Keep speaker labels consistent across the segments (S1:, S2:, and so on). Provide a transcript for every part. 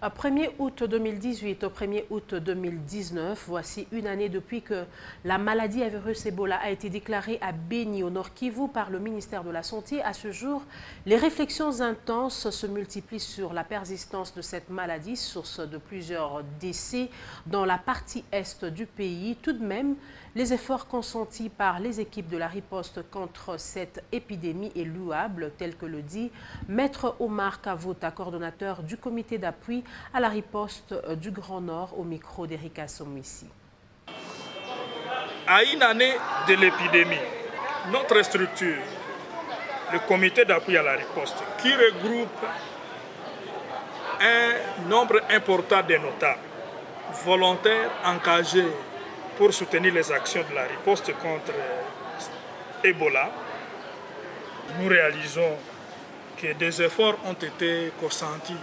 S1: 1er août 2018 au 1er août 2019, voici une année depuis que la maladie à virus Ebola a été déclarée à Beni, au Nord Kivu, par le ministère de la Santé. À ce jour, les réflexions intenses se multiplient sur la persistance de cette maladie, source de plusieurs décès dans la partie est du pays. Tout de même, les efforts consentis par les équipes de la riposte contre cette épidémie est louable, tel que le dit Maître Omar Kavota, coordonnateur du comité d'appui à la riposte du Grand Nord, au micro d'Erika Somissi.
S2: À une année de l'épidémie, notre structure, le comité d'appui à la riposte, qui regroupe un nombre important de notables, volontaires engagés pour soutenir les actions de la riposte contre Ebola, nous réalisons que des efforts ont été consentis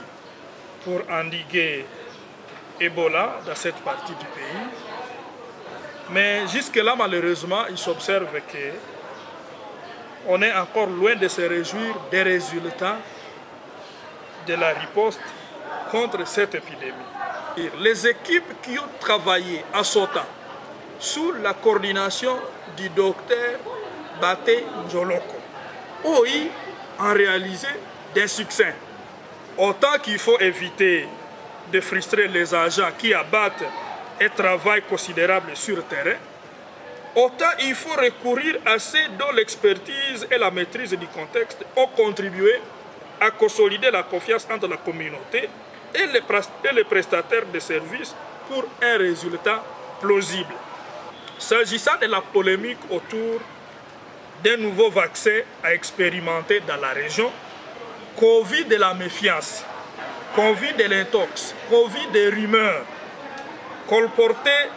S2: pour endiguer Ebola dans cette partie du pays. Mais jusque-là, malheureusement, il s'observe qu'on est encore loin de se réjouir des résultats de la riposte contre cette épidémie. Et les équipes qui ont travaillé à Sota sous la coordination du docteur Baté Njoloko ont eu en réalisé des succès. Autant qu'il faut éviter de frustrer les agents qui abattent un travail considérable sur le terrain, autant il faut recourir à ceux dont l'expertise et la maîtrise du contexte ont contribué à consolider la confiance entre la communauté et les prestataires de services pour un résultat plausible. S'agissant de la polémique autour d'un nouveau vaccin à expérimenter dans la région, Covid de la méfiance, Covid de l'intox, Covid des rumeurs, colportées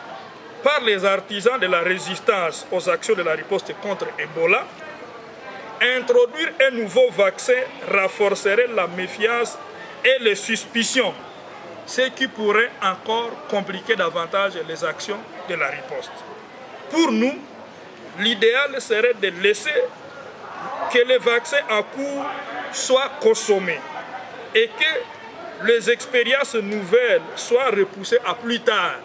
S2: par les artisans de la résistance aux actions de la riposte contre Ebola, introduire un nouveau vaccin renforcerait la méfiance et les suspicions, ce qui pourrait encore compliquer davantage les actions de la riposte. Pour nous, l'idéal serait de laisser que les vaccins en cours soient consommés et que les expériences nouvelles soient repoussées à plus tard.